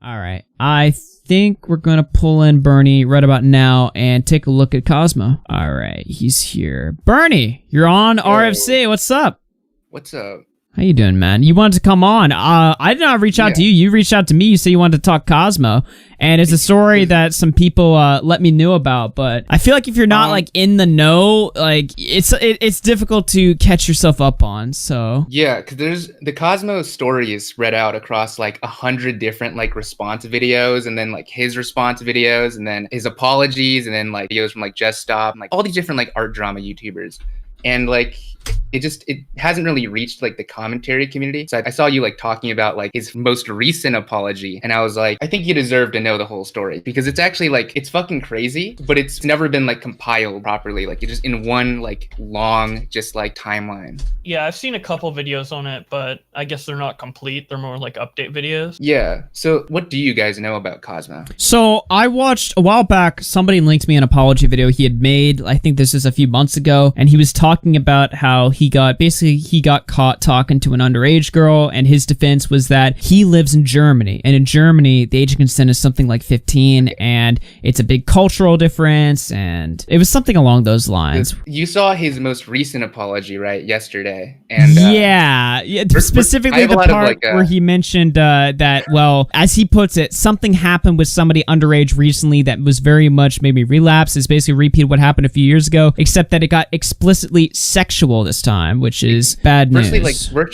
All right. I think we're going to pull in Bernie right about now and take a look at Cosmo. All right. He's here. Bernie, you're on RFC. What's up? What's up? How you doing, man? You wanted to come on. I did not reach out to you. You reached out to me. You said you wanted to talk Cosmo. And it's a story that some people let me know about. But I feel like if you're not like in the know, like it's difficult to catch yourself up on. So yeah, because there's the Cosmo story is spread out across like 100 different like response videos, and then like his response videos, and then his apologies, and then like videos from like Just Stop, and, like all these different like art drama YouTubers. And like it hasn't really reached like the commentary community. So I saw you like talking about like his most recent apology, and I was like, I think you deserve to know the whole story, because it's actually like, it's fucking crazy, but it's never been like compiled properly. Like it's just in one like long just like timeline. Yeah, I've seen a couple videos on it, but I guess they're not complete. They're more like update videos. Yeah. So what do you guys know about Cosmo? So I watched a while back, somebody linked me an apology video he had made. I think this is a few months ago, and he was talking about how he got caught talking to an underage girl, and his defense was that he lives in Germany, and in Germany the age of consent is something like 15, and it's a big cultural difference, and it was something along those lines. You saw his most recent apology, right, yesterday? And yeah, specifically the part where he mentioned that, well, as he puts it, something happened with somebody underage recently that was very much maybe Relapse. Is basically repeat what happened a few years ago, except that it got explicitly sexual this time, which is bad news. Firstly, like, where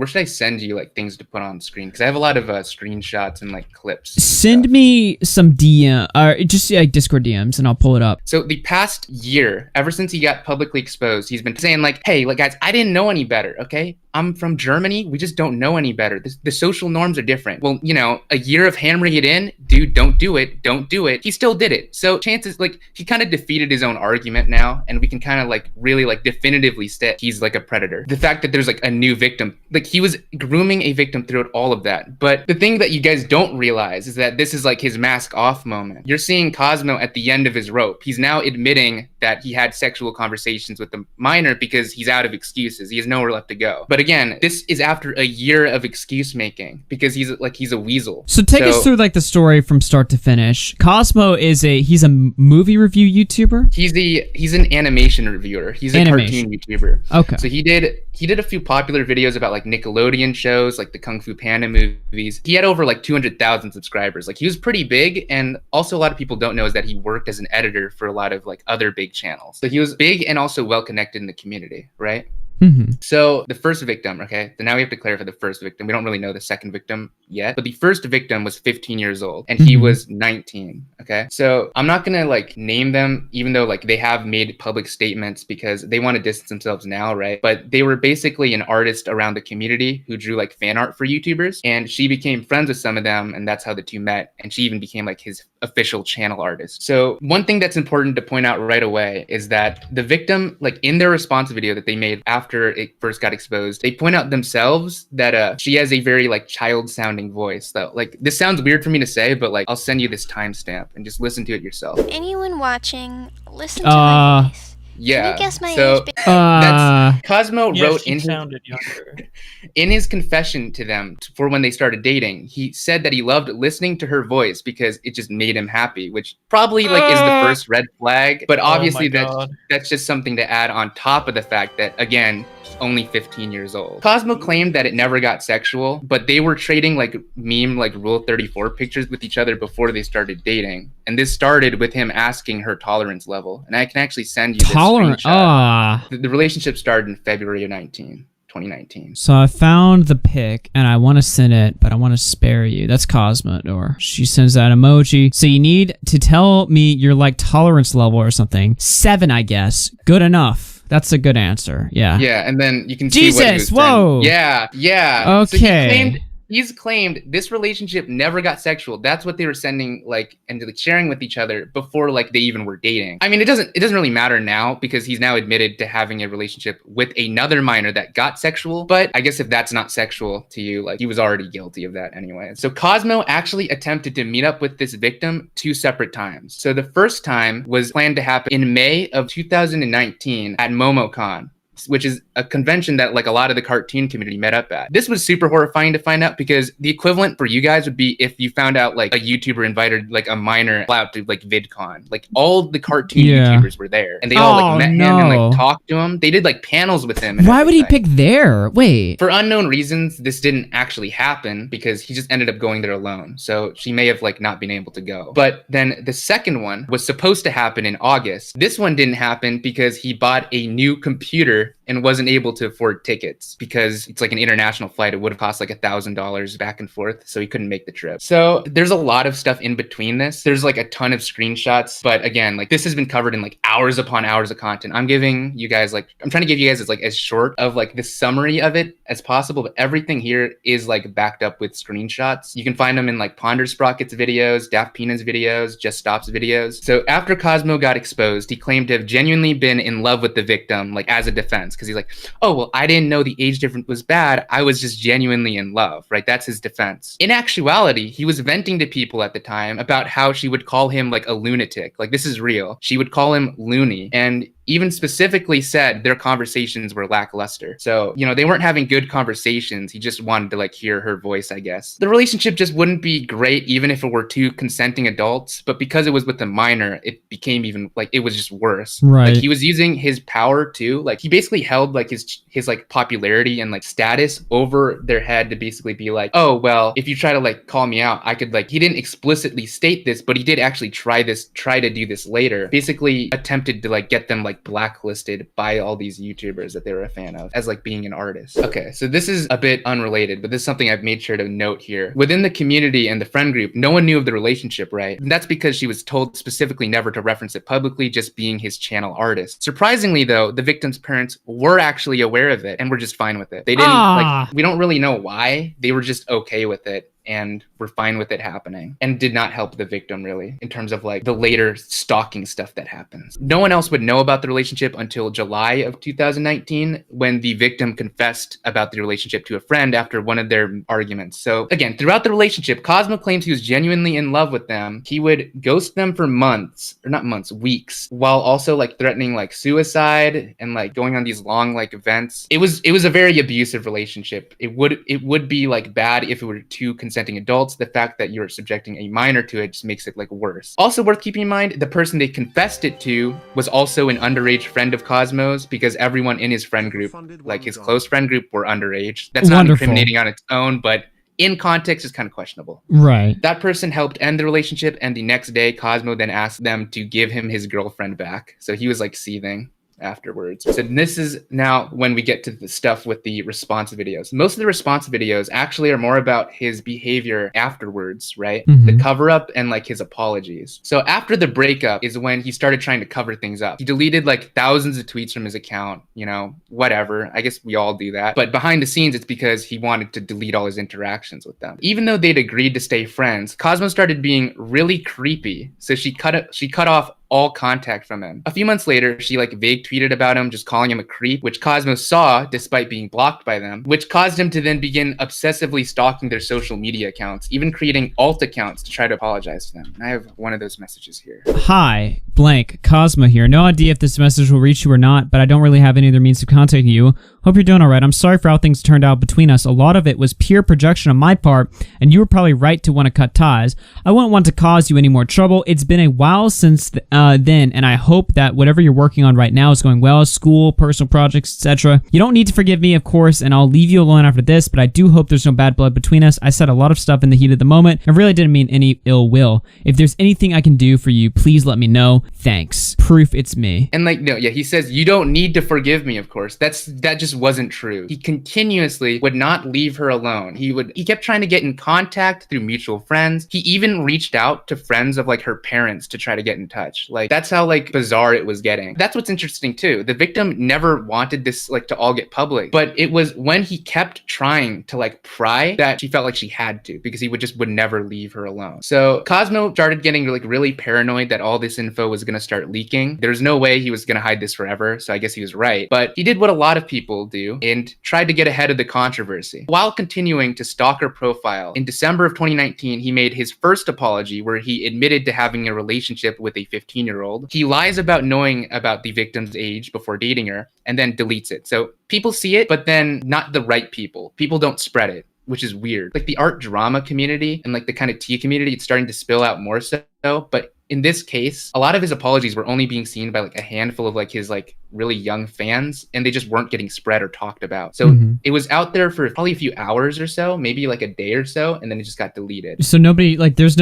should I send you like things to put on screen? Because I have a lot of screenshots and like clips. Send me some DM, or just like Discord DMs, and I'll pull it up. So the past year, ever since he got publicly exposed, he's been saying like, hey, like guys, I didn't know any better, okay? I'm from Germany. We just don't know any better. The social norms are different. Well, you know, a year of hammering it in, dude, don't do it. Don't do it. He still did it. So chances, like, he kind of defeated his own argument now, and we can kind of like really like definitively state he's like a predator. The fact that there's like a new victim, like he was grooming a victim throughout all of that. But the thing that you guys don't realize is that this is like his mask off moment. You're seeing Cosmo at the end of his rope. He's now admitting that he had sexual conversations with the minor because he's out of excuses. He has nowhere left to go. But again, this is after a year of excuse making, because he's a weasel. So take us through like the story from start to finish. Cosmo is he's a movie review YouTuber. He's an animation reviewer. He's a cartoon YouTuber. Okay. So he did a few popular videos about like Nickelodeon shows, like the Kung Fu Panda movies. He had over like 200,000 subscribers. Like he was pretty big, and also a lot of people don't know is that he worked as an editor for a lot of like other big channels. So he was big and also well connected in the community, right? Mm-hmm. So the first victim, okay, so now we have to clarify the first victim. We don't really know the second victim yet, but the first victim was 15 years old and he was 19, okay? So I'm not gonna like name them, even though like they have made public statements because they want to distance themselves now, right? But they were basically an artist around the community who drew like fan art for YouTubers, and she became friends with some of them, and that's how the two met, and she even became like his official channel artist. So one thing that's important to point out right away is that the victim, like in their response video that they made after it first got exposed, they point out themselves that she has a very like child sounding voice. So like this sounds weird for me to say, but like I'll send you this timestamp and just listen to it yourself. Anyone watching, listen to my voice. Yeah. Can you guess my so age? that's Cosmo wrote in his confession to them for when they started dating. He said that he loved listening to her voice because it just made him happy, which probably like is the first red flag. But obviously that's just something to add on top of the fact that, again, only 15 years old. Cosmo claimed that it never got sexual, but they were trading like meme like Rule 34 pictures with each other before they started dating. And this started with him asking her tolerance level. And I can actually send you this screenshot. The relationship started in February of 2019. So I found the pic and I want to send it, but I want to spare you. That's Cosmodore. She sends that emoji. So you need to tell me your like tolerance level or something. 7, I guess. Good enough. That's a good answer. Yeah. Yeah, and then you can see Jesus, what he was whoa. saying. Yeah. Okay. So he's claimed this relationship never got sexual. That's what they were sending like and like sharing with each other before like they even were dating. I mean, it doesn't really matter now because he's now admitted to having a relationship with another minor that got sexual. But I guess if that's not sexual to you, like he was already guilty of that anyway. So Cosmo actually attempted to meet up with this victim 2 separate times. So the first time was planned to happen in May of 2019 at MomoCon, which is a convention that like a lot of the cartoon community met up at. This was super horrifying to find out because the equivalent for you guys would be if you found out like a YouTuber invited like a minor out to like VidCon. Like all the cartoon YouTubers were there and they all like met him and like talked to him. They did like panels with him. Why would he pick there? Wait. For unknown reasons, this didn't actually happen because he just ended up going there alone. So she may have like not been able to go. But then the second one was supposed to happen in August. This one didn't happen because he bought a new computer and wasn't able to afford tickets because it's like an international flight. It would have cost like $1,000 back and forth. So he couldn't make the trip. So there's a lot of stuff in between this. There's like a ton of screenshots. But again, like this has been covered in like hours upon hours of content. I'm giving you guys like, I'm trying to give you guys like as short of like the summary of it as possible. But everything here is like backed up with screenshots. You can find them in like Ponder Sprocket's videos, Daft Pina's videos, Just Stop's videos. So after Cosmo got exposed, he claimed to have genuinely been in love with the victim, like as a defense. Because he's like, oh, well, I didn't know the age difference was bad. I was just genuinely in love, right? That's his defense. In actuality, he was venting to people at the time about how she would call him like a lunatic. Like, this is real. She would call him loony. And even specifically said their conversations were lackluster. So, you know, they weren't having good conversations. He just wanted to like hear her voice, I guess. The relationship just wouldn't be great even if it were two consenting adults, but because it was with a minor, it became even like, it was just worse. Right. Like he was using his power too. Like he basically held like his like popularity and like status over their head to basically be like, oh, well, if you try to like call me out, I could like, he didn't explicitly state this, but he did actually try to do this later. Basically attempted to like get them like blacklisted by all these YouTubers that they were a fan of as like being an artist. Okay, so this is a bit unrelated, but this is something I've made sure to note here. Within the community and the friend group, no one knew of the relationship, right? And that's because she was told specifically never to reference it publicly, just being his channel artist. Surprisingly though, the victim's parents were actually aware of it and were just fine with it. They didn't like, we don't really know why. They were just okay with it and were fine with it happening and did not help the victim really in terms of like the later stalking stuff that happens. No one else would know about the relationship until July of 2019 when the victim confessed about the relationship to a friend after one of their arguments. So again, throughout the relationship, Cosmo claims he was genuinely in love with them. He would ghost them for months, or not months, weeks, while also like threatening like suicide and like going on these long like events. It was a very abusive relationship. It would be like bad if it were two consenting adults. The fact that you're subjecting a minor to it just makes it like worse. Also worth keeping in mind, the person they confessed it to was also an underage friend of Cosmo's because everyone in his friend group, like his close friend group, were underage. That's not incriminating on its own, but in context is kind of questionable. Right. That person helped end the relationship, and the next day Cosmo then asked them to give him his girlfriend back. So he was like seething afterwards. So this is now when we get to the stuff with the response videos. Most of the response videos actually are more about his behavior afterwards, right? Mm-hmm. The cover up and like his apologies. So after the breakup is when he started trying to cover things up. He deleted like thousands of tweets from his account, you know, whatever. I guess we all do that. But behind the scenes, it's because he wanted to delete all his interactions with them. Even though they'd agreed to stay friends, Cosmo started being really creepy. So she cut off all contact from him. A few months later, she like vague tweeted about him, just calling him a creep, which Cosmo saw despite being blocked by them, which caused him to then begin obsessively stalking their social media accounts, even creating alt accounts to try to apologize to them. And I have one of those messages here. Hi, blank, Cosmo here. No idea if this message will reach you or not, but I don't really have any other means of contacting you. Hope you're doing all right. I'm sorry for how things turned out between us. A lot of it was pure projection on my part, and you were probably right to want to cut ties. I wouldn't want to cause you any more trouble. It's been a while since then, and I hope that whatever you're working on right now is going well, school, personal projects, etc. You don't need to forgive me, of course, and I'll leave you alone after this, but I do hope there's no bad blood between us. I said a lot of stuff in the heat of the moment. I really didn't mean any ill will. If there's anything I can do for you, please let me know. Thanks. Proof it's me. And like, no, yeah, he says, you don't need to forgive me, of course. That just wasn't true. He continuously would not leave her alone. He kept trying to get in contact through mutual friends. He even reached out to friends of like her parents to try to get in touch. Like, that's how like bizarre it was getting. That's what's interesting too. The victim never wanted this like to all get public, but it was when he kept trying to like pry that she felt like she had to, because he would never leave her alone. So Cosmo started getting like really paranoid that all this info was going to start leaking. There's no way he was going to hide this forever. So I guess he was right. But he did what a lot of people people do and tried to get ahead of the controversy. While continuing to stalk her profile, in December of 2019, he made his first apology where he admitted to having a relationship with a 15-year-old. He lies about knowing about the victim's age before dating her and then deletes it. So people see it, but then not the right people. People don't spread it, which is weird. Like the art drama community and like the kind of tea community, it's starting to spill out more so, but in this case, a lot of his apologies were only being seen by like a handful of like his like really young fans, and they just weren't getting spread or talked about. So it was out there for probably a few hours or so, maybe like a day or so, and then it just got deleted. So nobody, like, there was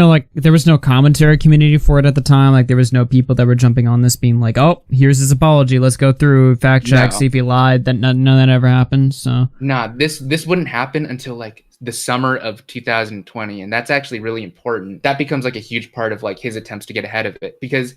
no commentary community for it at the time. Like, there was no people that were jumping on this being like, oh, here's his apology. Let's go through, fact check, see if he lied. That none of that ever happened. So nah, this wouldn't happen until like the summer of 2020, and that's actually really important. That becomes like a huge part of like his attempts to get ahead of it, because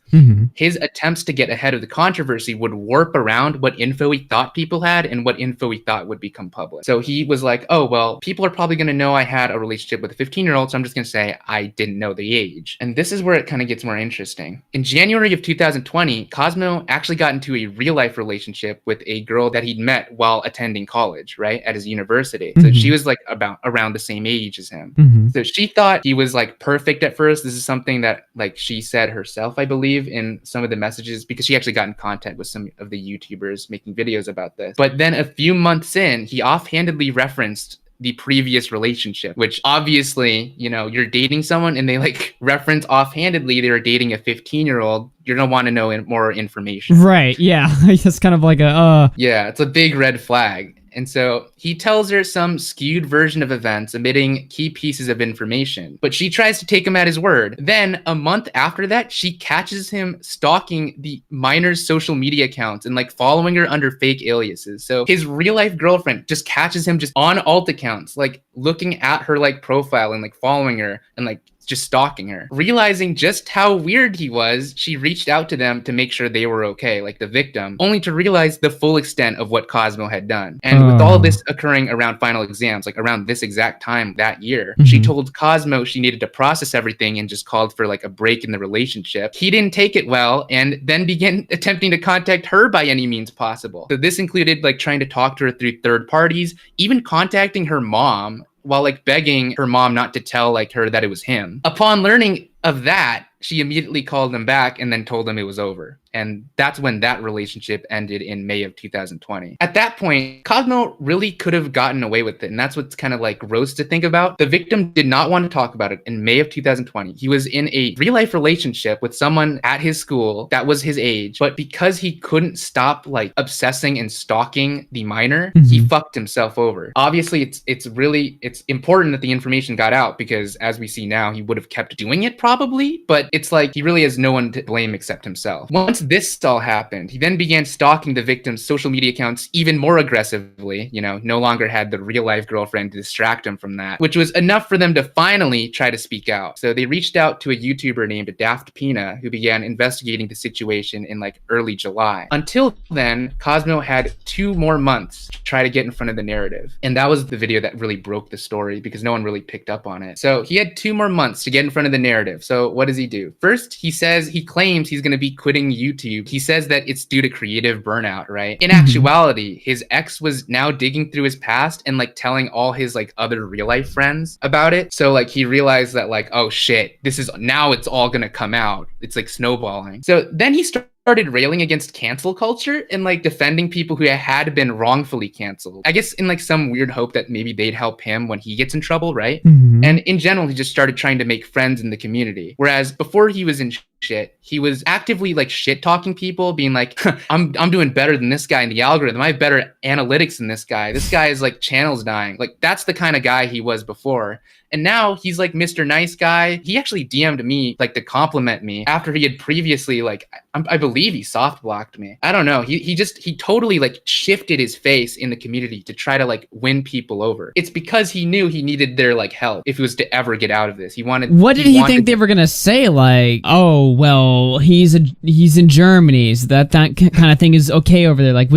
his attempts to get ahead of the controversy would warp around what info he thought people had and what info he thought would become public. So he was like, oh, well, people are probably going to know I had a relationship with a 15-year-old, so I'm just going to say I didn't know the age. And this is where it kind of gets more interesting. In January of 2020, Cosmo actually got into a real-life relationship with a girl that he'd met while attending college, right, at his university. So she was like around the same age as him. So she thought he was like perfect at first. This is something that like she said herself, I believe, in some of the messages, because she actually got in contact with some of the YouTubers making videos about this. But then a few months in, he offhandedly referenced the previous relationship, which obviously, you know, you're dating someone and they like reference offhandedly they were dating a 15-year-old. You're gonna want to know more information. Right, yeah. It's kind of like yeah, it's a big red flag. And so he tells her some skewed version of events, omitting key pieces of information. But she tries to take him at his word. Then, a month after that, she catches him stalking the minor's social media accounts and like following her under fake aliases. So his real-life girlfriend just catches him just on alt accounts, like looking at her like profile and like following her and like just stalking her. Realizing just how weird he was, she reached out to them to make sure they were okay, like the victim, only to realize the full extent of what Cosmo had done. And with all of this occurring around final exams, like around this exact time that year, she told Cosmo she needed to process everything and just called for like a break in the relationship. He didn't take it well and then began attempting to contact her by any means possible. So this included like trying to talk to her through third parties, even contacting her mom, while like begging her mom not to tell like her that it was him. Upon learning of that, she immediately called him back and then told him it was over. And that's when that relationship ended in May of 2020. At that point, Cosmo really could have gotten away with it. And that's what's kind of like gross to think about. The victim did not want to talk about it in May of 2020. He was in a real life relationship with someone at his school that was his age. But because he couldn't stop like obsessing and stalking the minor, he fucked himself over. Obviously, it's important that the information got out, because as we see now, he would have kept doing it probably. But it's like he really has no one to blame except himself. Once this all happened, he then began stalking the victim's social media accounts even more aggressively, you know, no longer had the real life girlfriend to distract him from that, which was enough for them to finally try to speak out. So they reached out to a YouTuber named Daft Pina, who began investigating the situation in like early July. Until then, Cosmo had 2 more months to try to get in front of the narrative. And that was the video that really broke the story, because no one really picked up on it. So he had 2 more months to get in front of the narrative. So what does he do? First, he claims he's going to be quitting YouTube. He says that it's due to creative burnout, right? In actuality, his ex was now digging through his past and like telling all his like other real life friends about it. So like he realized that like, oh shit, now it's all going to come out. It's like snowballing. So then he started railing against cancel culture and like defending people who had been wrongfully canceled. I guess in like some weird hope that maybe they'd help him when he gets in trouble, right? And in general, he just started trying to make friends in the community. Whereas before he was in shit, he was actively like shit talking people, being like, I'm doing better than this guy in the algorithm. I have better analytics than this guy. This guy is like channels dying. Like that's the kind of guy he was before. And now he's like Mr. Nice Guy. He actually DM'd me like to compliment me after he had previously like, I believe he soft blocked me. I don't know. He totally like shifted his face in the community to try to like win people over. It's because he knew he needed their like help if he was to ever get out of this. What did he think they were gonna say? Like, oh, oh well, he's in Germany, so that kind of thing is okay over there. Like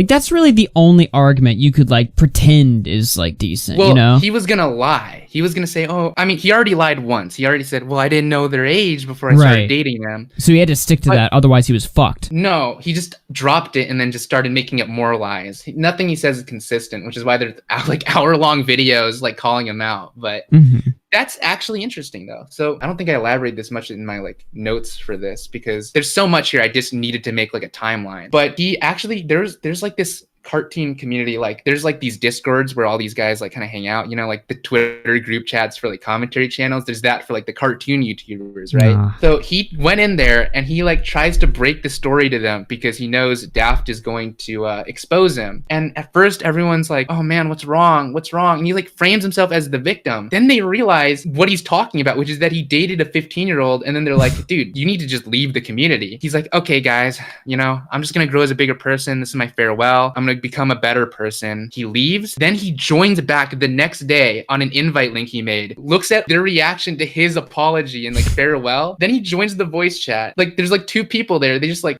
that's really the only argument you could like pretend is like decent. Well, you know, he was gonna lie. He was gonna say, "Oh, I mean, he already lied once. He already said, well, I didn't know their age before I started dating them." So he had to stick to that, otherwise he was fucked. No, he just dropped it and then just started making up more lies. Nothing he says is consistent, which is why there's like hour-long videos like calling him out. But that's actually interesting though. So I don't think I elaborated this much in my like notes for this because there's so much here. I just needed to make like a timeline. But he actually there's like this cartoon community, like there's like these discords where all these guys like kind of hang out, you know, like the Twitter group chats for like commentary channels. There's that for like the cartoon YouTubers, right? So he went in there and he like tries to break the story to them because he knows Daft is going to expose him. And at first everyone's like, oh man, what's wrong, and he like frames himself as the victim. Then they realize what he's talking about, which is that he dated a 15-year-old, and then they're like, dude, you need to just leave the community. He's like, okay guys, you know, I'm just gonna grow as a bigger person. This is my farewell. I'm gonna become a better person. He leaves. Then he joins back the next day on an invite link he made, looks at their reaction to his apology and like farewell. Then he joins the voice chat. Like there's like two people there. They just like,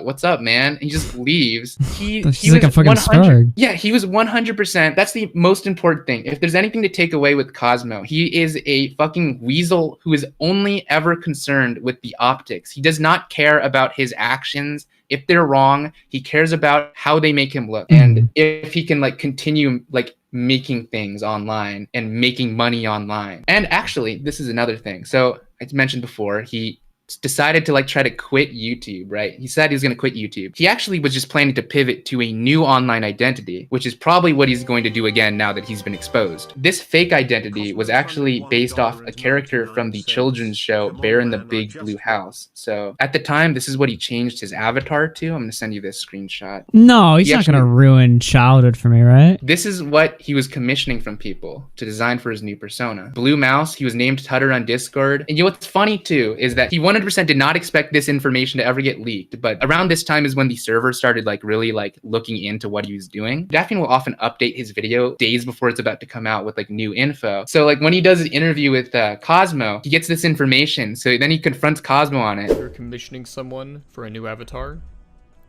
what's up, man? And he just leaves. He was like a fucking star. Yeah, he was 100%. That's the most important thing. If there's anything to take away with Cosmo, he is a fucking weasel who is only ever concerned with the optics. He does not care about his actions. If they're wrong, he cares about how they make him look. And if he can like continue like making things online and making money online. And actually, this is another thing. So I mentioned before, he decided to like try to quit YouTube, right? He said he was going to quit YouTube. He actually was just planning to pivot to a new online identity, which is probably what he's going to do again now that he's been exposed. This fake identity was actually based off a character from the children's show Bear in the Big Blue House. So at the time, this is what he changed his avatar to. I'm going to send you this screenshot. No, he's not going to ruin childhood for me, right? This is what he was commissioning from people to design for his new persona. Blue Mouse, he was named Tutter on Discord. And you know what's funny too is that he 100% did not expect this information to ever get leaked, but around this time is when the server started like really like looking into what he was doing. Daft Pina will often update his video days before it's about to come out with like new info. So like when he does an interview with Cosmo, he gets this information, so then he confronts Cosmo on it. You're commissioning someone for a new avatar?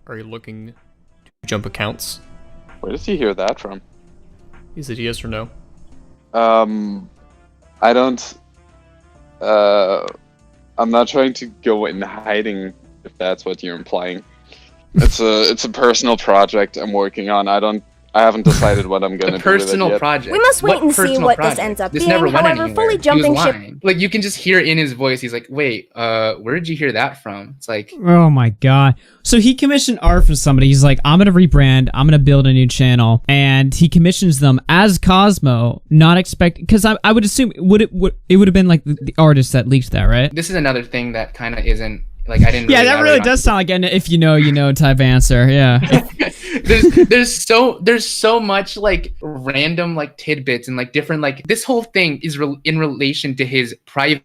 Are you looking to jump accounts? Where does he hear that from? Is it yes or no? I don't I'm not trying to go in hiding, if that's what you're implying. It's a personal project I'm working on. I haven't decided what I'm going to do with it Personal yet. project. We must wait and see personal what project? this ends up This being. never went However, anywhere. fully He jumping was ship. lying. Like you can just hear in his voice, he's like, wait, where did you hear that from? It's like, oh my god. So he commissioned art from somebody. He's like, I'm gonna rebrand, I'm gonna build a new channel, and he commissions them as Cosmo, not expecting, because I would assume it would have been like the artist that leaked that, right? this is another thing that kind of isn't like I didn't. Yeah, really that really elaborate on. does sound like an if you know type answer. Yeah. there's so much like random like tidbits and like different like this whole thing is in relation to his private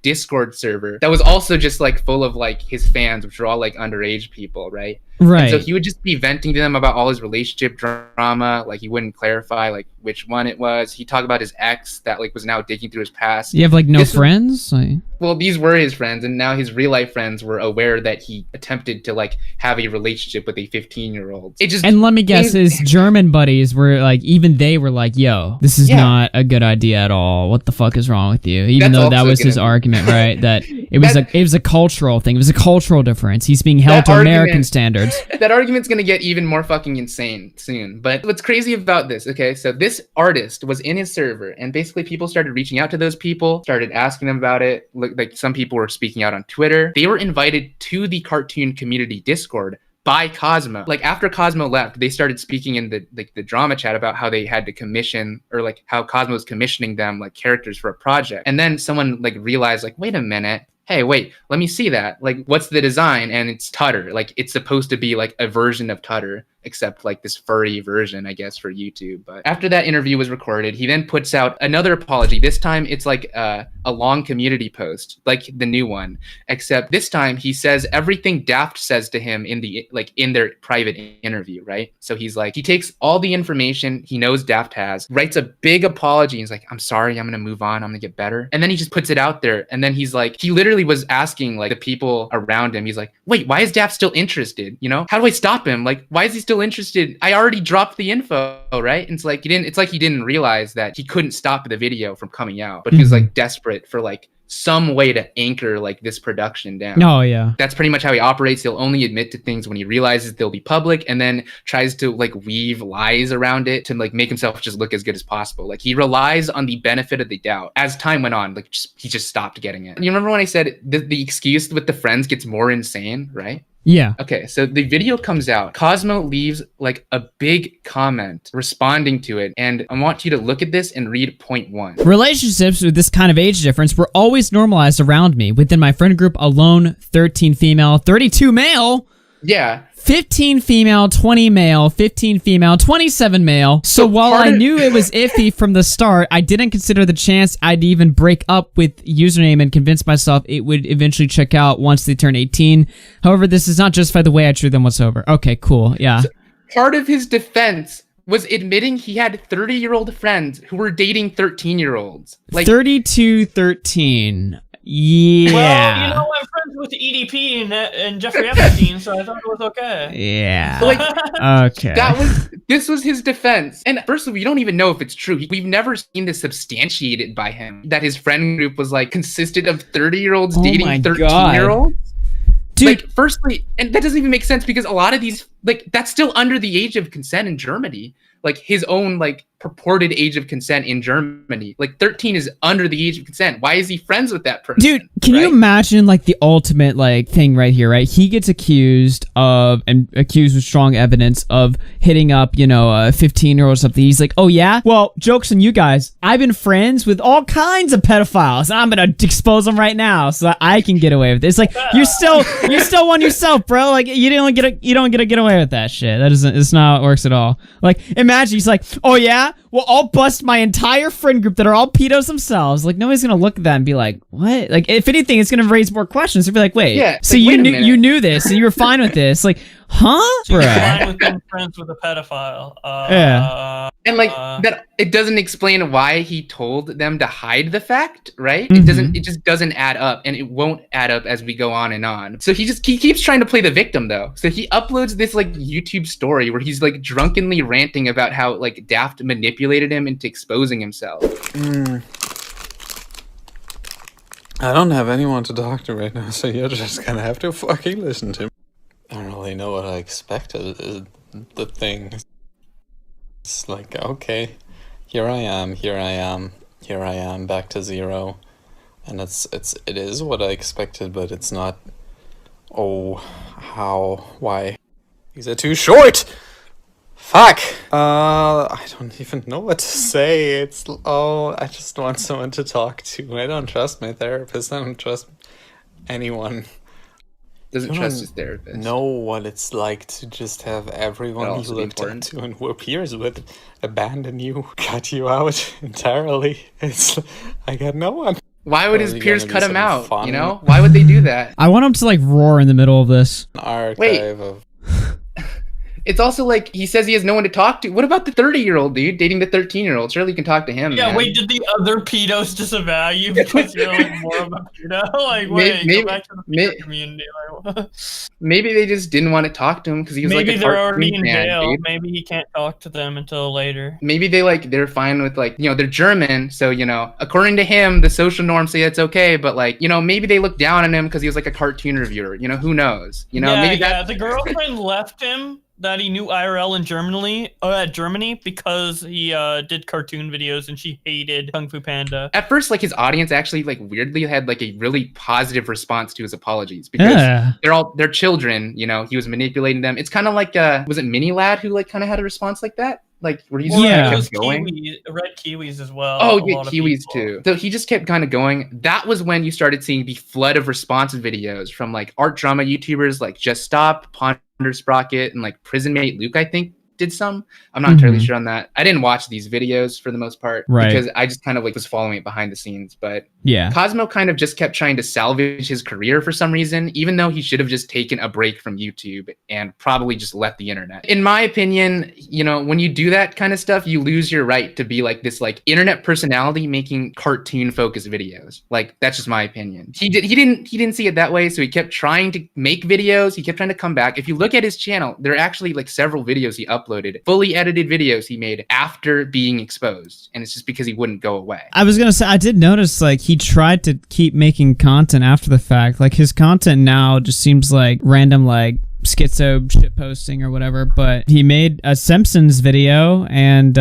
Discord server that was also just like full of like his fans, which were all like underage people, right? Right. And so he would just be venting to them about all his relationship drama. Like he wouldn't clarify like which one it was. He talked about his ex that like was now digging through his past. You have like no friends? Well, these were his friends, and now his real life friends were aware that he attempted to like have a relationship with a 15-year-old. It just and let me guess, his German buddies were like, even they were like, "Yo, this is not a good idea at all. What the fuck is wrong with you?" Even though that was his argument, right? That it was a cultural thing. It was a cultural difference. He's being held to American standards. That argument's gonna get even more fucking insane soon. But what's crazy about this? Okay, so this artist was in his server, and basically people started reaching out to those people, started asking them about it. Like some people were speaking out on Twitter. They were invited to the cartoon community Discord by Cosmo. Like after Cosmo left, they started speaking in the drama chat about how they had to commission, or like how Cosmo was commissioning them like characters for a project. And then someone like realized like, wait a minute, hey, wait, let me see that. Like, what's the design? And it's Tutter. Like, it's supposed to be like a version of Tutter, except like this furry version, I guess, for YouTube. But after that interview was recorded, he then puts out another apology. This time it's like a long community post, like the new one, except this time he says everything Daft says to him in their private interview, right? So he's like, he takes all the information he knows Daft has, writes a big apology. He's like, I'm sorry, I'm gonna move on, I'm gonna get better. And then he just puts it out there. And then he's like, he literally literally was asking like the people around him. He's like, wait, why is Daft still interested? You know, how do I stop him? Like, why is he still interested? I already dropped the info, right? And it's like he didn't realize that he couldn't stop the video from coming out, but he was like desperate for like some way to anchor like this production down. Oh yeah. That's pretty much how he operates. He'll only admit to things when he realizes they'll be public, and then tries to like weave lies around it to like make himself just look as good as possible. Like he relies on the benefit of the doubt. As time went on, like he just stopped getting it. And you remember when I said the excuse with the friends gets more insane, right? Yeah. Okay, so the video comes out. Cosmo leaves like a big comment responding to it, and I want you to look at this and read point 1. Relationships with this kind of age difference were always normalized around me. Within my friend group alone, 13 female, 32 male. Yeah. 15 female, 20 male, 15 female, 27 male. So while I knew it was iffy from the start, I didn't consider the chance I'd even break up with username and convince myself it would eventually check out once they turn 18. However, this does not justify the way I treat them whatsoever. Okay, cool. Yeah. So part of his defense was admitting he had 30-year-old friends who were dating 13-year-olds. Like 32, 13. Yeah. Well, you know, I'm friends with EDP and Jeffrey Epstein, so I thought it was okay. Yeah. So, like, okay. This was his defense. And firstly, we don't even know if it's true. We've never seen this substantiated by him, that his friend group was like consisted of 30-year-olds dating 13-year-olds. Dude. Like, firstly, and that doesn't even make sense because a lot of these, like, that's still under the age of consent in Germany. Like, his own, like, purported age of consent in Germany. Like, 13 is under the age of consent. Why is he friends with that person? Dude, can you imagine, like, the ultimate, like, thing right here, right? He gets accused with strong evidence of hitting up, you know, a 15-year-old or something. He's like, oh, yeah? Well, joke's on you guys. I've been friends with all kinds of pedophiles, and I'm gonna expose them right now so that I can get away with it. It's like, you're still one yourself, bro. Like, you don't get to get away with that shit. It's not how it works at all. Like, imagine he's like, oh, yeah? Well, I'll bust my entire friend group that are all pedos themselves. Like, nobody's gonna look at that and be like, what? Like, if anything, it's gonna raise more questions. They'll be like, wait, yeah, so like, you knew this and you were fine with this. Like, huh? So you're fine with being friends with a pedophile. Yeah. And like that, it doesn't explain why he told them to hide the fact, right? Mm-hmm. It just doesn't add up, and it won't add up as we go on and on. So he keeps trying to play the victim though. So he uploads this like YouTube story where he's like drunkenly ranting about how like Daft manipulated him into exposing himself. I don't have anyone to talk to right now, so you're just gonna have to fucking listen to me. I don't really know what I expected. The thing. It's like, okay, here I am, back to zero. And it is what I expected, but it's not. Oh, how? Why? These are too short! Fuck! I don't even know what to say. I just want someone to talk to. I don't trust my therapist. I don't trust anyone. Doesn't trust his therapist. Know what it's like to just have everyone you looked up to and were peers with abandon you, cut you out entirely. I got no one. Why would his peers cut him out? Fun? You know, why would they do that? I want him to like roar in the middle of this. Archive of. It's also like he says he has no one to talk to. What about the 30-year-old dude dating the 13-year-old? Surely you can talk to him. Yeah, man. Wait, did the other pedos disavow you because you're like more of a pedo? Like, wait, go back to the pedo community. Like, maybe they just didn't want to talk to him because he was maybe like a they're already in jail. Dude. Maybe he can't talk to them until later. Maybe they're fine with like, you know, they're German, so you know, according to him, the social norms say it's okay, but like, you know, maybe they look down on him because he was like a cartoon reviewer. You know, who knows? You know, maybe the girlfriend left him. That he knew IRL in Germany because he did cartoon videos and she hated Kung Fu Panda. At first, like his audience actually like weirdly had like a really positive response to his apologies because they're children, you know, he was manipulating them. It's kind of like was it Mini Lad who like kind of had a response like that? Like where he's kept going. Red Kiwis as well. Oh yeah, Kiwis too. So he just kept kind of going. That was when you started seeing the flood of response videos from like art drama YouTubers like Just Stop, Sprocket, and like Prison Mate Luke, I think did some. I'm not entirely sure on that. I didn't watch these videos for the most part because I just kind of like was following it behind the scenes. But yeah, Cosmo kind of just kept trying to salvage his career for some reason, even though he should have just taken a break from YouTube and probably just left the internet. In my opinion, you know, when you do that kind of stuff, you lose your right to be like this like internet personality making cartoon focused videos. Like, that's just my opinion. He didn't see it that way, so he kept trying to make videos. He kept trying to come back. If you look at his channel, there are actually like several videos he uploaded, fully edited videos he made after being exposed, and it's just because he wouldn't go away. I was gonna say, I did notice like he tried to keep making content after the fact. Like his content now just seems like random like schizo shit posting or whatever, but he made a Simpsons video and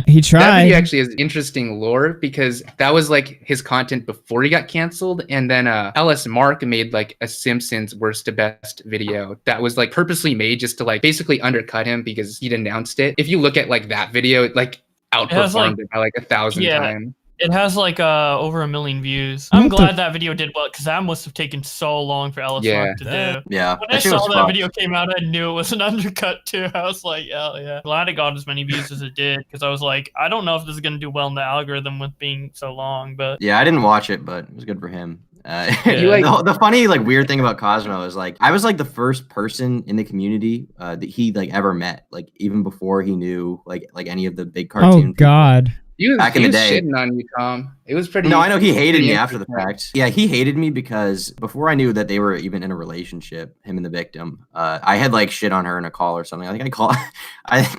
he tried. That video actually has interesting lore because that was like his content before he got canceled, and then LS Mark made like a Simpsons worst to best video that was like purposely made just to like basically undercut him because he'd announced it. If you look at like that video, it like outperformed it by like 1,000 times. It has like over 1 million views. I'm glad that video did well because that must have taken so long for Ellis Mark to do. Yeah. When I saw that video came out, I knew it was an undercut too. I was like, hell yeah. Glad it got as many views as it did because I was like, I don't know if this is going to do well in the algorithm with being so long, but. Yeah, I didn't watch it, but it was good for him. The funny like weird thing about Cosmo is like I was like the first person in the community that he like ever met, like even before he knew like any of the big cartoon. Oh God. Back in the day, shitting on you, Tom. It was pretty. No, I know he hated me after the fact. Yeah, he hated me because before I knew that they were even in a relationship, him and the victim, I had like shit on her in a call or something. I think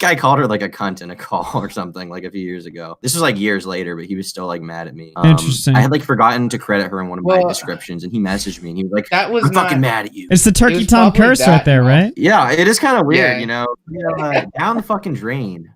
I called her like a cunt in a call or something like a few years ago. This was like years later, but he was still like mad at me. Interesting. I had like forgotten to credit her in one of my descriptions, and he messaged me and he was like, "I'm fucking mad at you." It's the Turkey Tom curse right there, right? Yeah, it is kind of weird, you know. Down the fucking drain.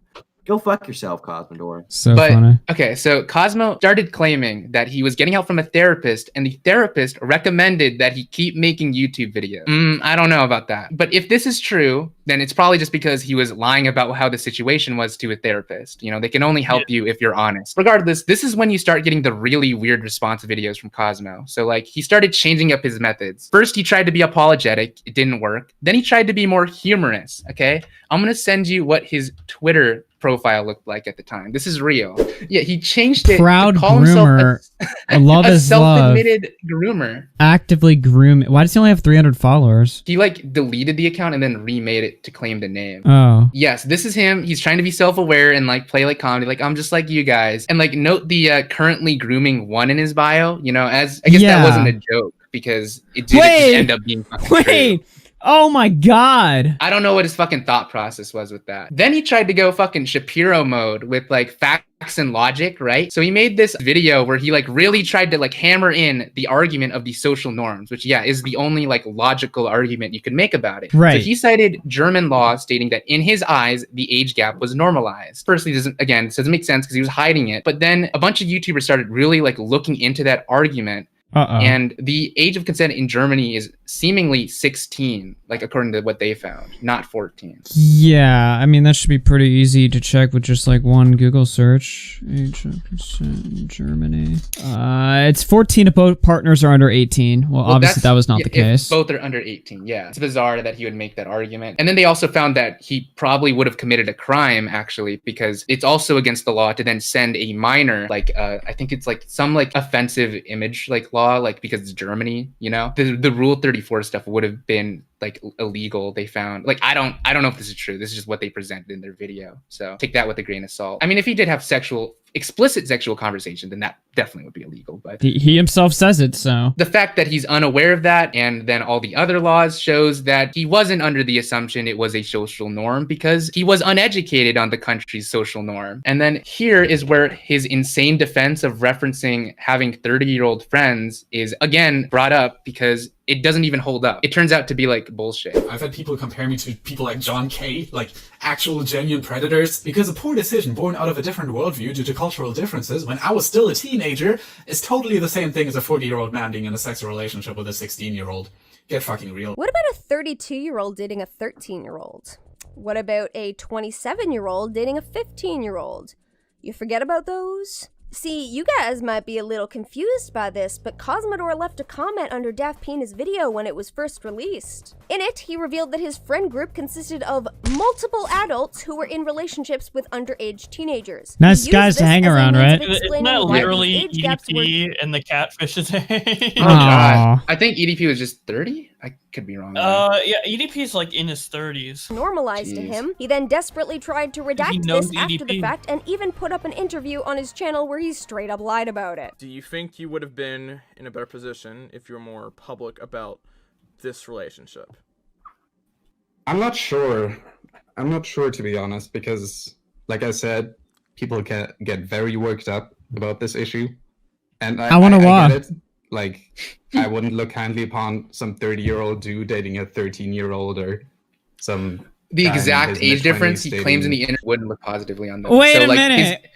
Go fuck yourself, Cosmodore. So funny. Okay, so Cosmo started claiming that he was getting help from a therapist, and the therapist recommended that he keep making YouTube videos. I don't know about that. But if this is true, then it's probably just because he was lying about how the situation was to a therapist. You know, they can only help you if you're honest. Regardless, this is when you start getting the really weird response videos from Cosmo. So like he started changing up his methods. First, he tried to be apologetic. It didn't work. Then he tried to be more humorous. Okay, I'm going to send you what his Twitter profile looked like at the time. This is real. Yeah, he changed it. Proud to call groomer. himself love a is love. self-admitted groomer. Actively grooming. Why does he only have 300 followers? He like deleted the account and then remade it to claim the name. Oh. Yes, this is him. He's trying to be self-aware and like play like comedy. Like, I'm just like you guys. And like note the currently grooming 1 in his bio. You know, as I guess that wasn't a joke because it did end up being fucking true. Oh my God. I don't know what his fucking thought process was with that. Then he tried to go fucking Shapiro mode with like facts and logic, right? So he made this video where he like really tried to like hammer in the argument of the social norms, which is the only like logical argument you could make about it. Right. So he cited German law stating that in his eyes, the age gap was normalized. Personally, this doesn't make sense because he was hiding it. But then a bunch of YouTubers started really like looking into that argument. And the age of consent in Germany is seemingly 16, like according to what they found, not 14. Yeah, I mean, that should be pretty easy to check with just like one Google search. Age of consent in Germany. It's 14 if both partners are under 18. Well, obviously that was not the case. Both are under 18, yeah. It's bizarre that he would make that argument. And then they also found that he probably would have committed a crime, actually, because it's also against the law to then send a minor, like, I think it's like some like offensive image like law, like because it's Germany, you know, the Rule 34 stuff would have been like illegal. They found like I don't know if this is true. This is just what they presented in their video, so take that with a grain of salt. I mean, if he did have explicit sexual conversation, then that definitely would be illegal. But he himself says it, so the fact that he's unaware of that and then all the other laws shows that he wasn't under the assumption it was a social norm because he was uneducated on the country's social norm. And then here is where his insane defense of referencing having 30-year-old friends is again brought up because it doesn't even hold up. It turns out to be like bullshit. I've had people compare me to people like John Kay, like actual genuine predators, because a poor decision born out of a different worldview due to cultural differences when I was still a teenager is totally the same thing as a 40-year-old man being in a sexual relationship with a 16-year-old. Get fucking real. What about a 32-year-old dating a 13-year-old? What about a 27-year-old dating a 15-year-old? You forget about those? See, you guys might be a little confused by this, but Cosmodore left a comment under Daft Pina's video when it was first released. In it, he revealed that his friend group consisted of multiple adults who were in relationships with underage teenagers. Nice guys to hang around, right? Isn't that literally EDP and the Catfish's age? Oh god. I think EDP was just 30? I could be wrong. Yeah, EDP is like in his 30s. Normalized to him. He then desperately tried to redact this after the fact and even put up an interview on his channel where he straight up lied about it. Do you think you would have been in a better position if you were more public about this relationship? I'm not sure. I'm not sure, to be honest, because, like I said, people can get very worked up about this issue. And I wonder why. get it. Like, I wouldn't look kindly upon some 30-year-old dude dating a 13-year-old or some... The exact age difference he claims in the internet wouldn't look positively on them. Wait a minute!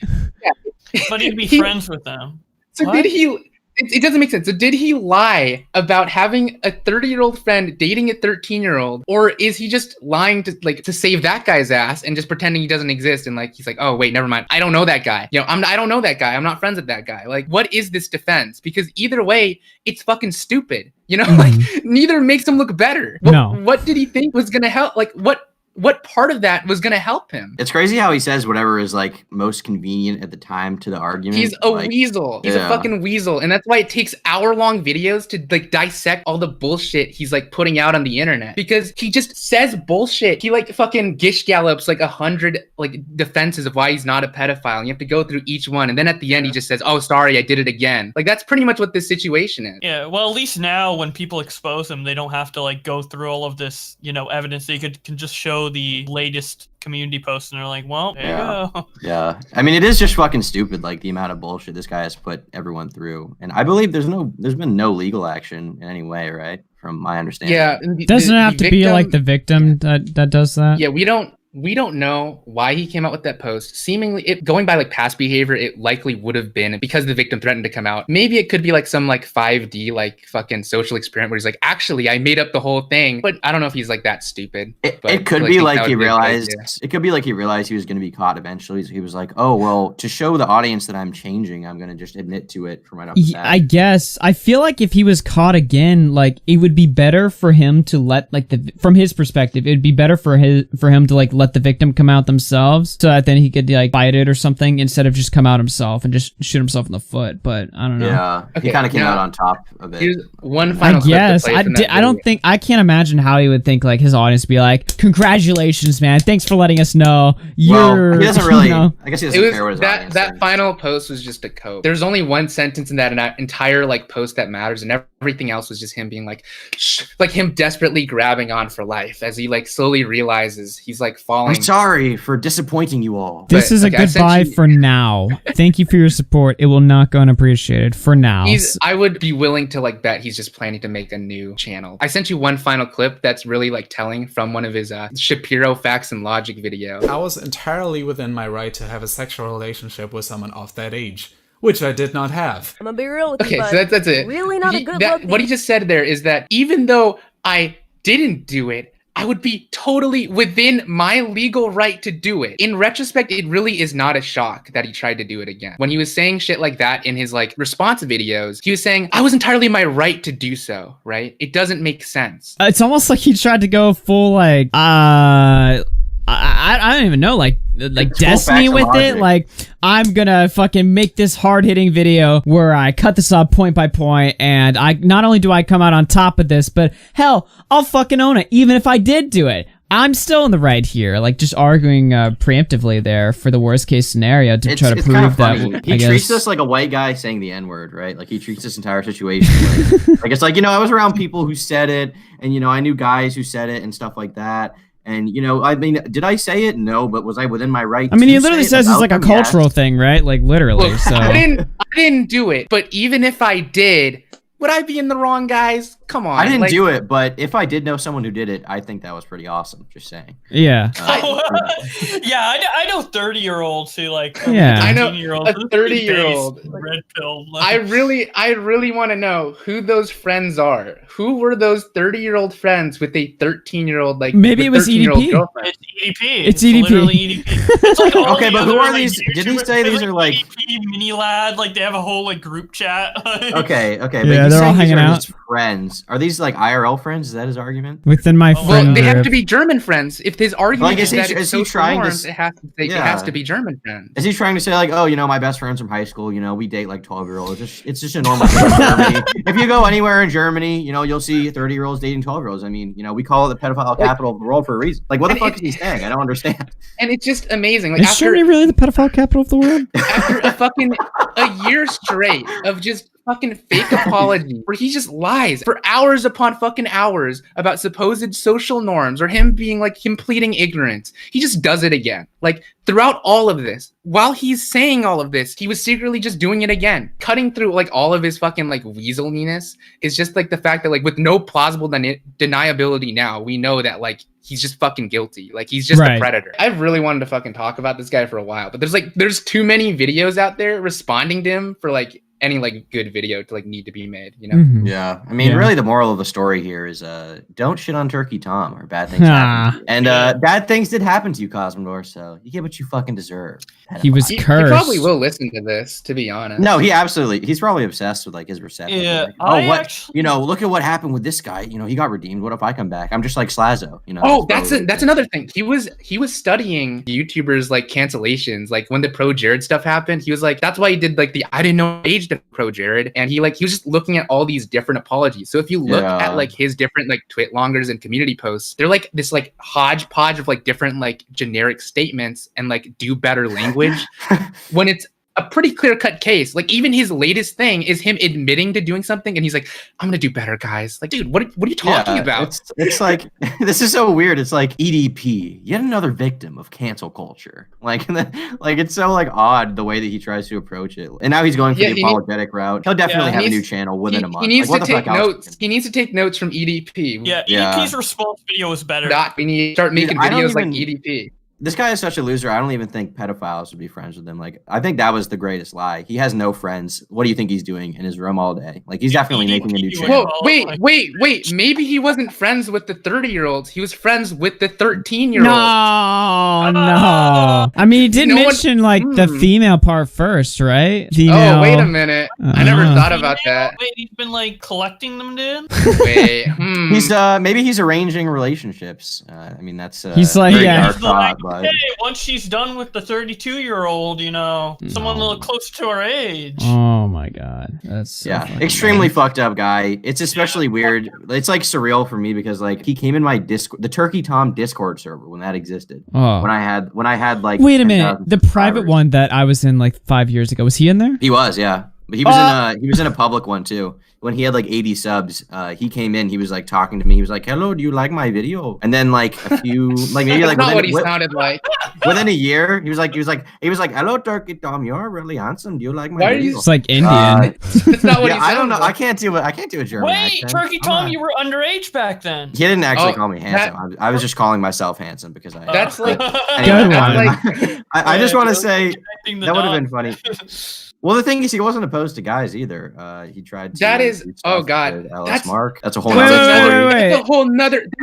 But he'd be friends with them. So what? Did he... It doesn't make sense. So did he lie about having a 30-year-old friend dating a 13-year-old, or is he just lying to save that guy's ass and just pretending he doesn't exist? And like he's like, oh wait, never mind. I don't know that guy. You know, I don't know that guy. I'm not friends with that guy. Like, what is this defense? Because either way, it's fucking stupid. You know, like neither makes him look better. What did he think was gonna help? Like what part of that was going to help him? It's crazy how he says whatever is like most convenient at the time to the argument. He's a weasel. He's a fucking weasel. And that's why it takes hour-long videos to like dissect all the bullshit he's like putting out on the internet, because he just says bullshit. He like fucking gish gallops like 100 like defenses of why he's not a pedophile. And you have to go through each one. And then at the end, he just says, oh, sorry, I did it again. Like that's pretty much what this situation is. Yeah. Well, at least now when people expose him, they don't have to like go through all of this, you know, evidence. They can just show the latest community posts and they're like, well, there you go. Yeah. I mean, it is just fucking stupid, like the amount of bullshit this guy has put everyone through. And I believe there's been no legal action in any way, right? From my understanding. Yeah. Doesn't it have to be like the victim that does that? Yeah, we don't know why he came out with that post. Seemingly, going by like past behavior, it likely would have been because the victim threatened to come out. Maybe it could be like some like 5D like fucking social experiment where he's like, actually, I made up the whole thing. But I don't know if he's like that stupid. It could be like he realized. It could be like he realized he was going to be caught eventually. He was like, oh well, to show the audience that I'm changing, I'm going to just admit to it from right off the bat. I guess. I feel like if he was caught again, like it would be better for him to let like from his perspective, it would be better for him to like let the victim come out themselves so that then he could like fight it or something instead of just come out himself and just shoot himself in the foot. But I don't know. Yeah, he kind of came out on top of it. Here's one final clip I can't imagine how he would think like his audience would be like, congratulations, man. Thanks for letting us know. He doesn't really, you know. I guess he doesn't care what his audience that final post was just a cope. There's only one sentence in that entire like post that matters, and everything else was just him being like, shh, like him desperately grabbing on for life as he like slowly realizes he's like falling. I'm sorry for disappointing you all. This is a goodbye for now. Thank you for your support. It will not go unappreciated for now. I would be willing to like bet he's just planning to make a new channel. I sent you one final clip that's really like telling from one of his Shapiro Facts and Logic video. I was entirely within my right to have a sexual relationship with someone of that age, which I did not have. I'm gonna be real with you, so that's it. Really not a good look. What he just said there is that even though I didn't do it, I would be totally within my legal right to do it. In retrospect, it really is not a shock that he tried to do it again. When he was saying shit like that in his like response videos, he was saying, I was entirely in my right to do so, right? It doesn't make sense. It's almost like he tried to go full like, I don't even know, like Destiny with it. Like, I'm gonna fucking make this hard-hitting video where I cut this up point by point, and not only do I come out on top of this, but hell, I'll fucking own it, even if I did do it. I'm still in the right here, like just arguing preemptively there for the worst case scenario to try to prove that. He treats us like a white guy saying the N-word, right? Like he treats this entire situation like it's like, you know, I was around people who said it, and you know, I knew guys who said it and stuff like that. And, you know, I mean, did I say it? No, but was I within my right? I mean, he literally says it's like a cultural thing, right? Like literally. Look, so I didn't do it. But even if I did, would I be in the wrong, guys? come on. I didn't like, do it, but if I did know someone who did it, I think that was pretty awesome. Just saying. Yeah. Yeah, I know 30-year-olds who like. Yeah. I know 13-year-olds a 30-year-old. red pill. I really want to know who those friends are. Who were those 30-year-old friends with a 13-year-old like? Maybe it was 13-year-old EDP. girlfriend? It's EDP. It's EDP. Literally EDP. It's like all Okay, the but who other, are like, these? Did he YouTubers- say these like are like? EDP, Mini Lad, like they have a whole like group chat. Okay, but Yeah, he's they're all saying these hanging are out. his friends. Are these like IRL friends? Is that his argument? Within my Well, friend they have group. to be German friends. If his argument Like, is he- that it's is he social trying to norms, s- it has to be German friends. Is he trying to say like, oh, you know, my best friends from high school, you know, we date like 12-year-olds. It's just a normal thing in Germany. If you go anywhere in Germany, you know, you'll see 30-year-olds dating 12-year-olds. I mean, you know, we call it the pedophile capital of the world for a reason. Like, what the fuck is he saying? I don't understand. And it's just amazing. Like Is Germany really the pedophile capital of the world? after a year straight of just fucking fake apology where he just lies for hours upon fucking hours about supposed social norms or him being like completing ignorance. He just does it again. Like throughout all of this, while he's saying all of this, he was secretly just doing it again. Cutting through like all of his fucking like weaseliness is just like the fact that like with no plausible deniability now, we know that like he's just fucking guilty. Like he's just a predator. I've really wanted to fucking talk about this guy for a while, but there's too many videos out there responding to him for like any like good video to like need to be made, you know? Mm-hmm. Yeah. I mean, really the moral of the story here is don't shit on Turkey Tom or bad things happen to you. And bad things did happen to you, Cosmodore, so you get what you fucking deserve. He was He cursed. probably will listen to this, to be honest. No, he's probably obsessed with like his reception. Yeah, Like, you know, look at what happened with this guy. You know, he got redeemed. What if I come back? I'm just like Slazo, you know? Oh, that's another thing. He was studying YouTubers like cancellations. Like when the Pro Jared stuff happened, he was like, that's why he did like the I didn't know age of Pro Jared. And he was just looking at all these different apologies. So if you look at like his different like twit longers and community posts, they're like this like hodgepodge of like different like generic statements and like do better language when it's a pretty clear-cut case. Like even his latest thing is him admitting to doing something and he's like, I'm gonna do better, guys. Like, dude, what are you talking about? It's like this is so weird. It's like EDP, yet another victim of cancel culture. Like it's so like odd the way that he tries to approach it. And now he's going for the apologetic route. He'll definitely have a new channel within a month. He needs to take notes. He needs to take notes from EDP. Yeah, EDP's response video is better. We need to start making videos like EDP. This guy is such a loser. I don't even think pedophiles would be friends with him. Like, I think that was the greatest lie. He has no friends. What do you think he's doing in his room all day? Like, he's definitely making a new channel. Whoa, wait. Maybe he wasn't friends with the 30-year-olds. He was friends with the 13-year-olds. No. I mean, he did mention like the female part first, right? Female. Oh, wait a minute. I never thought about that. Wait, he's been like collecting them, dude? Wait. He's maybe he's arranging relationships. I mean, that's he's like, dark thought, but hey, once she's done with the 32-year-old, you know, someone a little close to our age. Oh my god, that's so extremely fucked up guy. It's especially weird. It's like surreal for me because like he came in my Discord, the Turkey Tom Discord server when that existed. Oh. When I had like. Wait a minute, the private one that I was in like 5 years ago, was he in there? He was, yeah. But he was in a public one too. When he had like 80 subs, he came in. He was like talking to me. He was like, "Hello, do you like my video?" And then like a few, like maybe like not what he sounded like. Within a year, he was like, "Hello, Turkey Tom, you're really handsome. Do you like my Why video?" It's like Indian. That's not what he I don't know. like. I can't do a German Wait, accent. Turkey Tom, you were underage back then. He didn't actually call me handsome. I was just calling myself handsome because I. That's like. Anyway, Good one. I just want to say the that would have dog. been funny. Well, the thing is, he wasn't opposed to guys either. He tried to. That is. do stuff Oh god. with LS Mark. That's a whole Wait, other story. wait. That's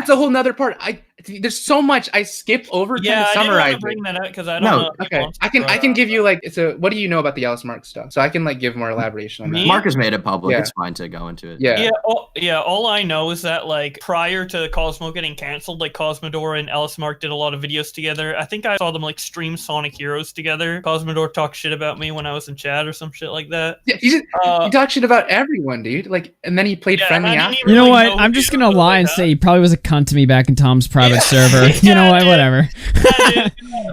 a whole nother part. There's so much I skip over Yeah, to I didn't want summarize to bring it. that up because I don't No, know. if Okay, he wants I to can give you like what do you know about the Alice Mark stuff? So I can like give more elaboration on that. Me? Mark has made it public. Yeah. It's fine to go into it. Yeah. All I know is that like prior to Cosmo getting canceled, like Cosmodore and Alice Mark did a lot of videos together. I think I saw them like stream Sonic Heroes together. Cosmodore talked shit about me when I was in chat or some shit like that. Yeah, he talked shit about everyone, dude. Like, and then he played friendly and I after. didn't You know really what? know I'm who just he gonna was lie like and that. say he probably was a cunt to me back in Tom's private server. You know what? Whatever.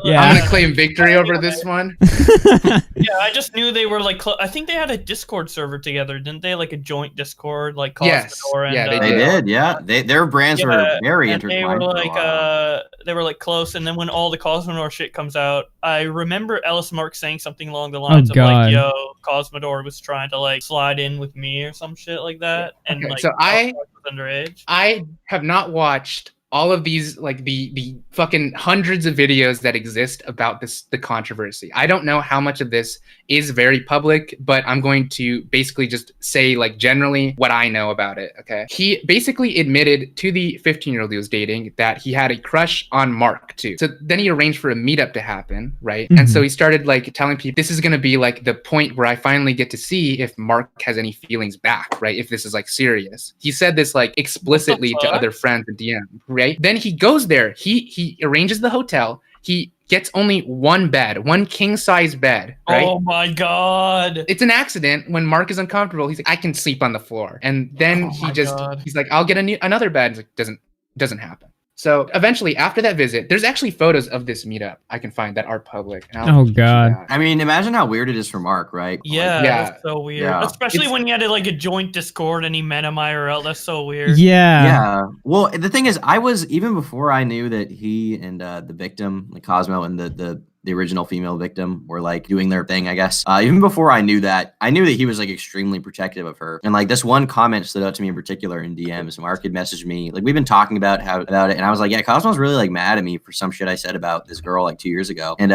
Yeah. I'm gonna claim victory over this one. Yeah, I just knew they were like. I think they had a Discord server together, didn't they? Like a joint Discord, like Cosmodore Yes. and Yeah, They did. Yeah, their brands were very and they intertwined. were for a like while. they were like close. And then when all the Cosmodore shit comes out, I remember Alice Mark saying something along the lines of God. like, "Yo, Cosmodore was trying to like slide in with me or some shit like that, and Okay, like so was underage. I have not watched all of these, like the fucking hundreds of videos that exist about the controversy. I don't know how much of this is very public, but I'm going to basically just say like generally what I know about it. Okay, he basically admitted to the 15-year-old he was dating that he had a crush on Mark too. So then he arranged for a meetup to happen, right? And so he started like telling people, this is going to be like the point where I finally get to see if Mark has any feelings back, right? If this is like serious. He said this like explicitly to other friends in DM, right? Then he goes there. He arranges the hotel. He gets only one bed, one king size bed, right? Oh my god. It's an accident. When Mark is uncomfortable, he's like, I can sleep on the floor. And then he's like, I'll get another bed. He's like, doesn't happen. So eventually, after that visit, there's actually photos of this meetup I can find that are public. Oh god. I mean, imagine how weird it is for Mark, right? Yeah, Yeah. that's so weird. Yeah. Especially when you had like a joint Discord and he met him IRL. That's so weird. Yeah. Well, the thing is, I was, even before I knew that he and the victim, like Cosmo, and the original female victim were like doing their thing, I guess. Even before I knew that he was like extremely protective of her. And like this one comment stood out to me in particular in DMs. Mark had messaged me, like we've been talking about it, and I was like, yeah, Cosmo's really like mad at me for some shit I said about this girl like 2 years ago. And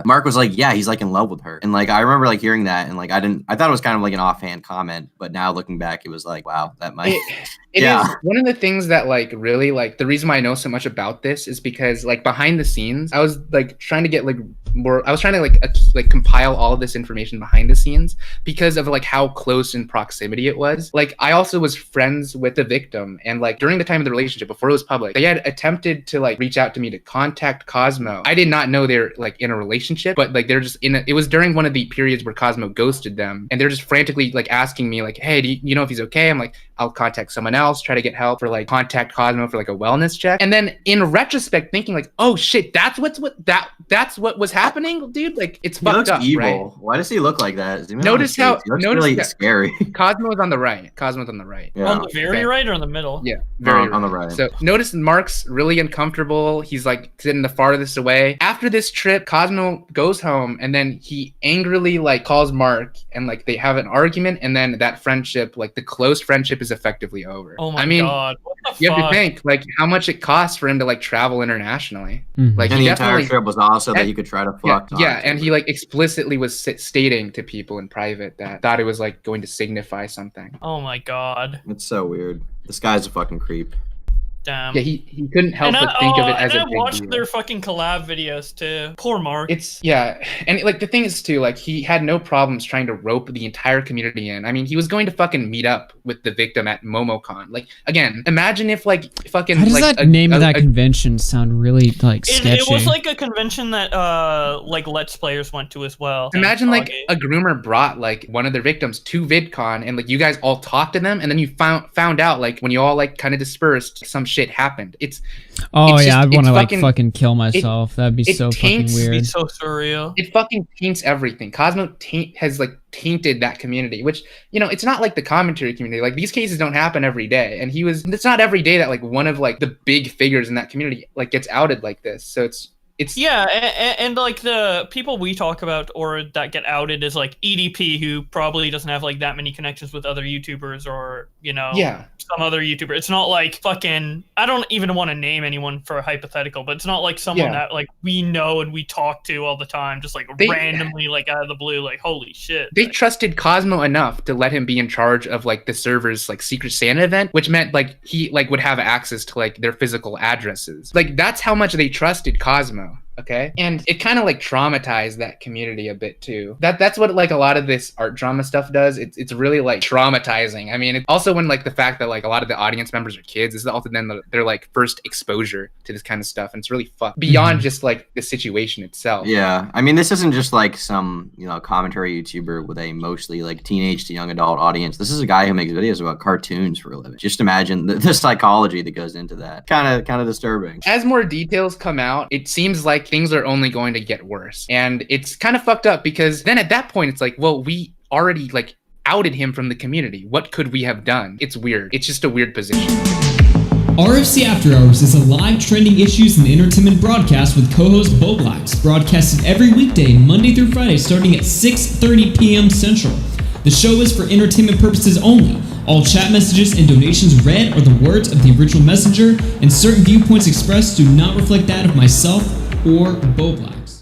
Mark was like, yeah, he's like in love with her. And like I remember like hearing that, and like I thought it was kind of like an offhand comment, but now looking back, it was like, wow, that might. It is one of the things that like really like the reason why I know so much about this is because like behind the scenes, I was like trying to get like I was trying to like compile all of this information behind the scenes because of like how close in proximity it was. Like I also was friends with the victim, and like during the time of the relationship before it was public, they had attempted to like reach out to me to contact Cosmo. I did not know they're like in a relationship, but like they're just it was during one of the periods where Cosmo ghosted them, and they're just frantically like asking me like, hey, do you know if he's okay? I'm like, I'll contact someone else, try to get help, for like contact Cosmo for like a wellness check. And then in retrospect thinking like, oh shit, that's what was happening, dude. Like it's fucked up, evil. right? Why does he look like that? Notice how really scary. Cosmo's on the right. Yeah. On the very right or on the middle? Yeah, very on the right. So notice Mark's really uncomfortable. He's like sitting the farthest away. After this trip, Cosmo goes home, and then he angrily like calls Mark, and like they have an argument, and then that friendship, like the close friendship, is effectively over. Oh my god. What the you have fuck? to think like how much it costs for him to like travel internationally. Like, and the entire trip was also that you could try to fuck. Yeah, and he like explicitly was stating to people in private that thought it was like going to signify something. Oh my god. It's so weird. This guy's a fucking creep. Damn. Yeah, he couldn't help but think of it as a big deal. I watched their fucking collab videos too. Poor Mark. And like the thing is too, like he had no problems trying to rope the entire community in. I mean, he was going to fucking meet up with the victim at MomoCon. Like again, imagine if like fucking. How does that name of that convention sound really like sketchy? It was like a convention that like Let's Players went to as well. Imagine like a groomer brought like one of their victims to VidCon, and like you guys all talked to them, and then you found out like when you all like kind of dispersed, some shit happened. I want to like fucking kill myself. That'd be so fucking weird. It'd be so surreal. It fucking taints everything. Cosmo has like tainted that community, which, you know, it's not like the commentary community. Like these cases don't happen every day, and it's not every day that like one of like the big figures in that community like gets outed like this. So it's yeah, and like the people we talk about or that get outed is like EDP, who probably doesn't have like that many connections with other YouTubers, or you know, some other YouTuber. It's not like fucking, I don't even want to name anyone for a hypothetical, but it's not like someone that like we know and we talk to all the time, just like randomly like out of the blue, like holy shit. They trusted Cosmo enough to let him be in charge of like the server's like Secret Santa event, which meant like he like would have access to like their physical addresses. Like that's how much they trusted Cosmo. Okay, and it kind of like traumatized that community a bit too. That's what like a lot of this art drama stuff does. It's really like traumatizing. I mean, it also when like the fact that like a lot of the audience members are kids, this is also then their like first exposure to this kind of stuff, and it's really fucked beyond just like the situation itself. Yeah, I mean, this isn't just like some commentary YouTuber with a mostly like teenage to young adult audience. This is a guy who makes videos about cartoons for a living. Just imagine the psychology that goes into that. Kind of disturbing. As more details come out, it seems like things are only going to get worse, and it's kind of fucked up because then at that point it's like, well, we already like outed him from the community. What could we have done? It's weird. It's just a weird position. RFC After Hours is a live trending issues and entertainment broadcast with co-host Boblax, broadcasted every weekday, Monday through Friday, starting at 6:30 p.m. Central. The show is for entertainment purposes only. All chat messages and donations read are the words of the original messenger, and certain viewpoints expressed do not reflect that of myself or Boblax.